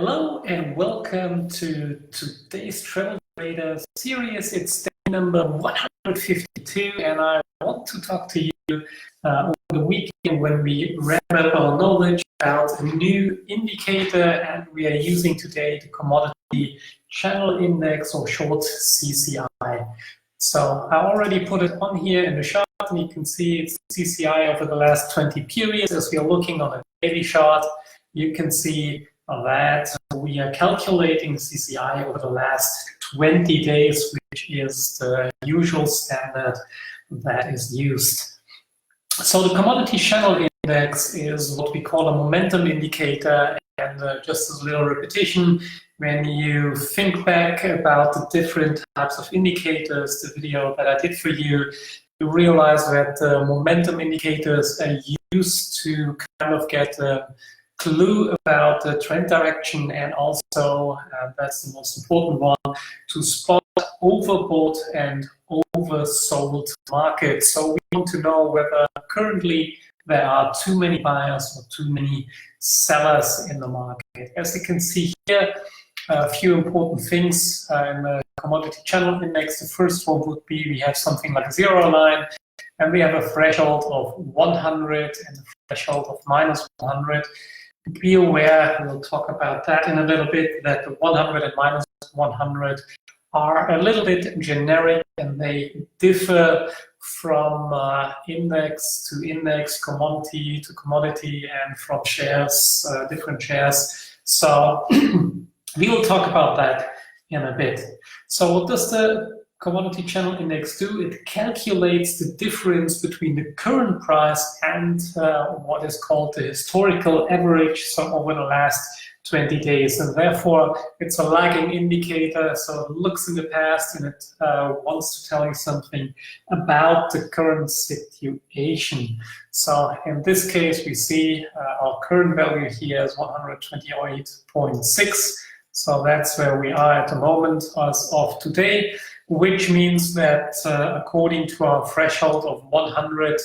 Hello and welcome to today's Travel Trader series. It's day number 152 and I want to talk to you over the weekend when we read our knowledge about a new indicator, and we are using today the Commodity Channel Index, or short CCI. So I already put it on here in the chart, and you can see it's CCI over the last 20 periods. As we are looking on a daily chart, you can see that we are calculating CCI over the last 20 days, which is the usual standard that is used. So the Commodity Channel Index is what we call a momentum indicator, and just as a little repetition, when you think back about the different types of indicators, the video that I did for you, you realize that momentum indicators are used to kind of get a clue about the trend direction, and also, that's the most important one, to spot overbought and oversold markets. So we want to know whether currently there are too many buyers or too many sellers in the market. As you can see here, a few important things in the Commodity Channel Index. The first one would be we have something like a zero line, and we have a threshold of 100 and a threshold of minus 100. Be aware, we'll talk about that in a little bit, that the 100 and minus 100 are a little bit generic, and they differ from index to index, commodity to commodity, and from shares, different shares. So we will talk about that in a bit. So what does the Commodity Channel Index do? It calculates the difference between the current price and what is called the historical average, so over the last 20 days. And therefore, it's a lagging indicator, so it looks in the past and it wants to tell you something about the current situation. So in this case, we see our current value here is 128.6. So that's where we are at the moment as of today, which means that according to our threshold of 100,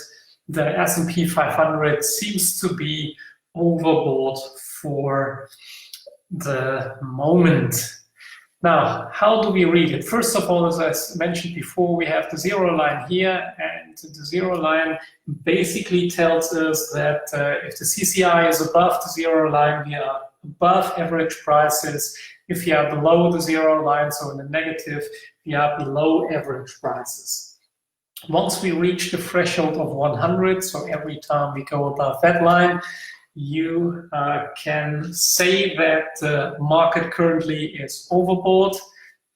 the S&P 500 seems to be overbought for the moment. Now, how do we read it? First of all, as I mentioned before, we have the zero line here, and the zero line basically tells us that if the CCI is above the zero line, we are above average prices. If you are below the zero line, so in the negative, we are below average prices. Once we reach the threshold of 100, so every time we go above that line, you can say that the market currently is overbought,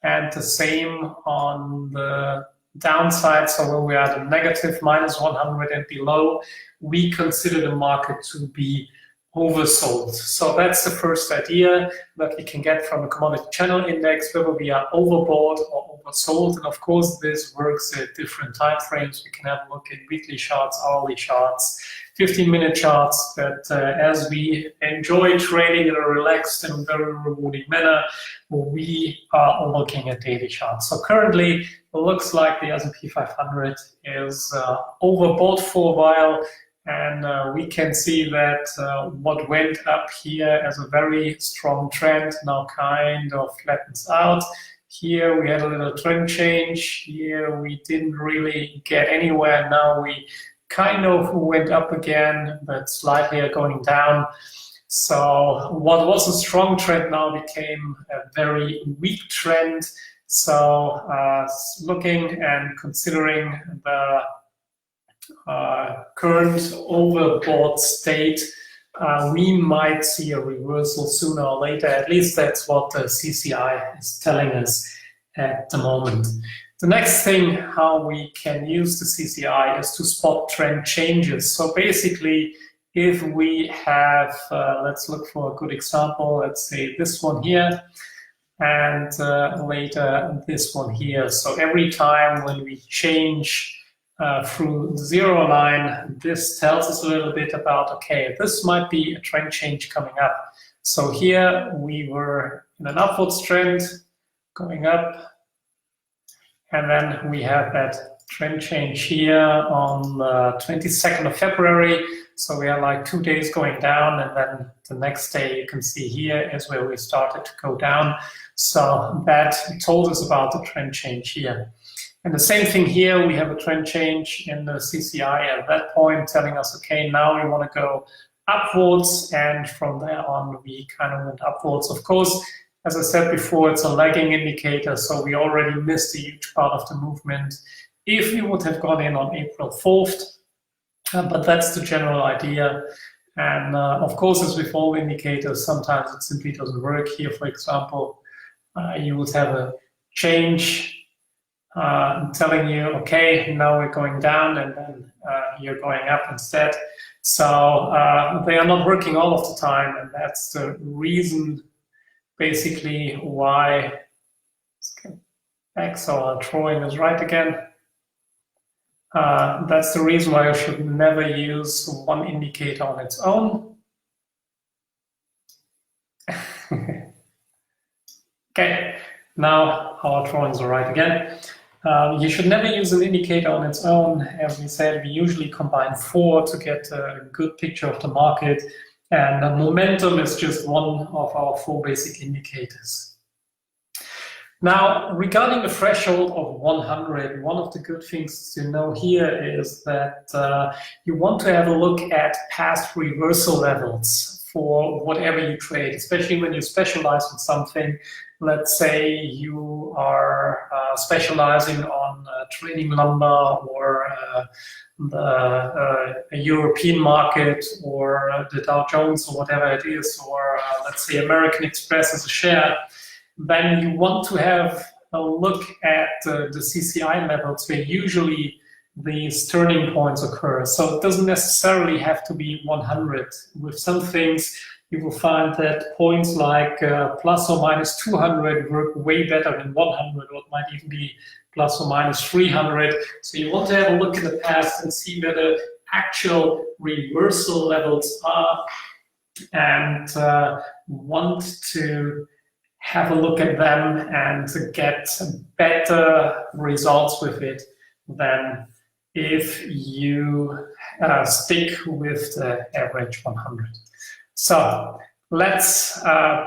and the same on the downside. So when we are at a negative minus 100 and below, we consider the market to be oversold. So that's the first idea that we can get from the Commodity Channel Index, whether we are overbought or oversold. And of course, this works at different time frames. We can have a look at weekly charts, hourly charts, 15-minute charts. But as we enjoy trading in a relaxed and very rewarding manner, we are looking at daily charts. So currently, it looks like the S&P 500 is overbought for a while. And we can see that what went up here as a very strong trend now kind of flattens out. Here we had a little trend change. Here we didn't really get anywhere. Now we kind of went up again, but slightly are going down. So what was a strong trend now became a very weak trend. So looking and considering the current overbought state, we might see a reversal sooner or later. At least that's what the CCI is telling us at the moment. The next thing how we can use the CCI is to spot trend changes. So basically, if we have, let's look for a good example, let's say this one here, and later this one here. So every time when we change through the zero line, this tells us a little bit about, okay, this might be a trend change coming up. So here we were in an upwards trend going up, and then we have that trend change here on the 22nd of February. So we are like 2 days going down, and then the next day you can see here is where we started to go down. So that told us about the trend change here. And the same thing here, we have a trend change in the CCI at that point telling us, okay, now we want to go upwards, and from there on we kind of went upwards. Of course, as I said before, it's a lagging indicator, so we already missed a huge part of the movement if we would have gone in on April 4th, but that's the general idea. And of course, as with all indicators, sometimes it simply doesn't work. Here, for example, you would have a change telling you, okay, now we're going down, and then you're going up instead. So they are not working all of the time, and that's the reason basically why, let's get back so our drawing is right again. That's the reason why I should never use one indicator on its own. Okay, now our drawings are right again. You should never use an indicator on its own. As we said, we usually combine 4 to get a good picture of the market. And momentum is just one of our 4 basic indicators. Now, regarding the threshold of 100, one of the good things to know here is that you want to have a look at past reversal levels for whatever you trade, especially when you specialize in something. Let's say you are specializing on trading lumber or the European market or the Dow Jones or whatever it is, or let's say American Express as a share, then you want to have a look at the CCI levels where usually these turning points occur. So it doesn't necessarily have to be 100. With some things, you will find that points like plus or minus 200 work way better than 100, or it might even be plus or minus 300. So you want to have a look in the past and see where the actual reversal levels are, and want to have a look at them and get better results with it than if you stick with the average 100. So let's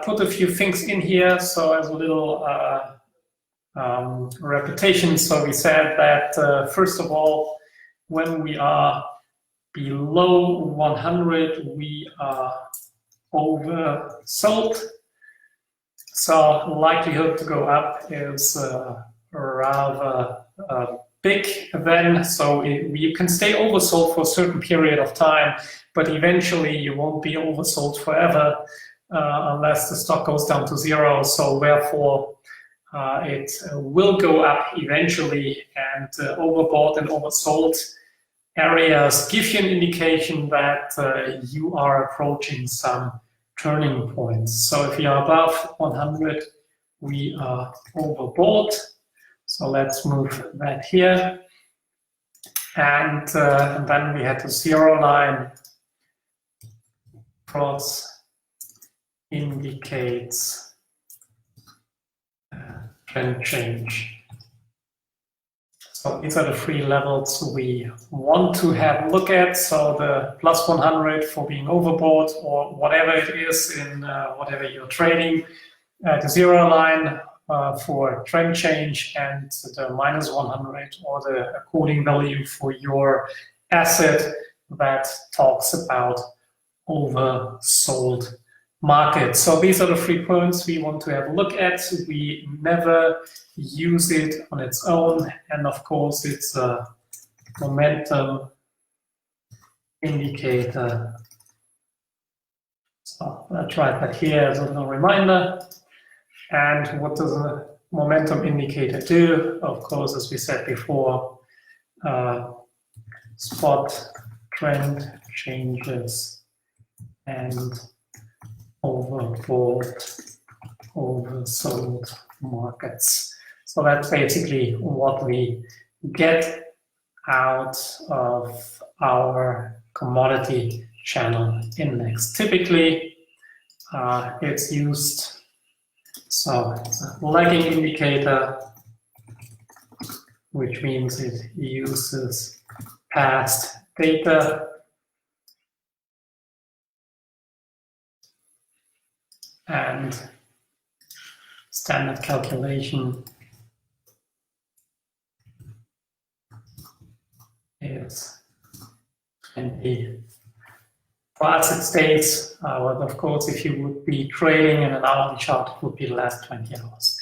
put a few things in here. So as a little repetition, so we said that first of all, when we are below 100, we are oversold. So likelihood to go up is rather big then. So you can stay oversold for a certain period of time, but eventually you won't be oversold forever unless the stock goes down to 0. So therefore, it will go up eventually, and overbought and oversold areas give you an indication that you are approaching some turning points. So if you are above 100, we are overbought. So let's move that here. And then we had the 0 line. Cross indicates trend change. So these are the 3 levels we want to have a look at. So the plus 100 for being overbought or whatever it is in whatever you're trading, the 0 line for trend change, and the minus 100 or the according value for your asset that talks about oversold market. So these are the 3 points we want to have a look at. We never use it on its own, and of course it's a momentum indicator. So let's write that here as a little reminder. And what does a momentum indicator do? Of course, as we said before, spot trend changes and overbought, oversold markets. So that's basically what we get out of our commodity channel index. Typically, it's used, so it's a lagging indicator, which means it uses past data and standard calculation is 20. For us, it states, but of course, if you would be trading in an hourly chart, it would be the last 20 hours.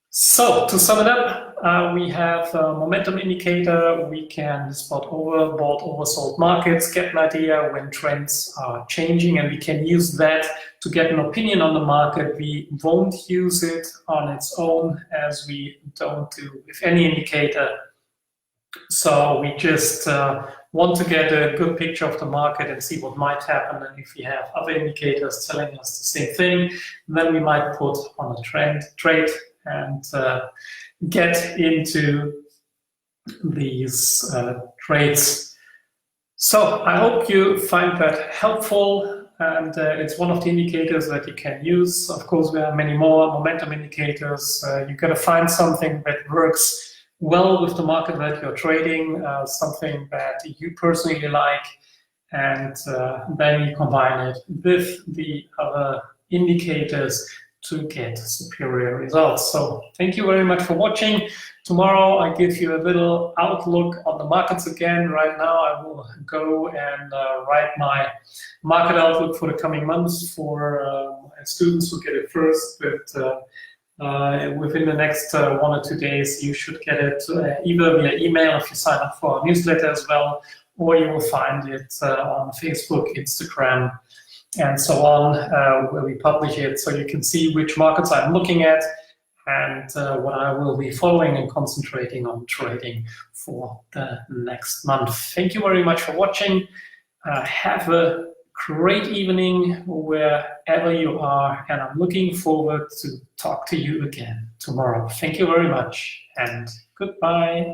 So to sum it up, we have a momentum indicator. We can spot overbought, oversold markets, get an idea when trends are changing, and we can use that to get an opinion on the market. We won't use it on its own, as we don't do with any indicator. So we just want to get a good picture of the market and see what might happen. And if we have other indicators telling us the same thing, then we might put on a trade and get into these trades. So I hope you find that helpful, and it's one of the indicators that you can use. Of course, there are many more momentum indicators. You got to find something that works well with the market that you're trading, something that you personally like, and then you combine it with the other indicators to get superior results. So thank you very much for watching. Tomorrow I give you a little outlook on the markets again. Right now I will go and write my market outlook for the coming months for students who get it first, but within the next 1 or 2 days you should get it either via email if you sign up for our newsletter as well, or you will find it on Facebook, Instagram, and so on, where we publish it, so you can see which markets I'm looking at and what I will be following and concentrating on trading for the next month. Thank you very much for watching. Have a great evening wherever you are, and I'm looking forward to talk to you again tomorrow. Thank you very much, and goodbye.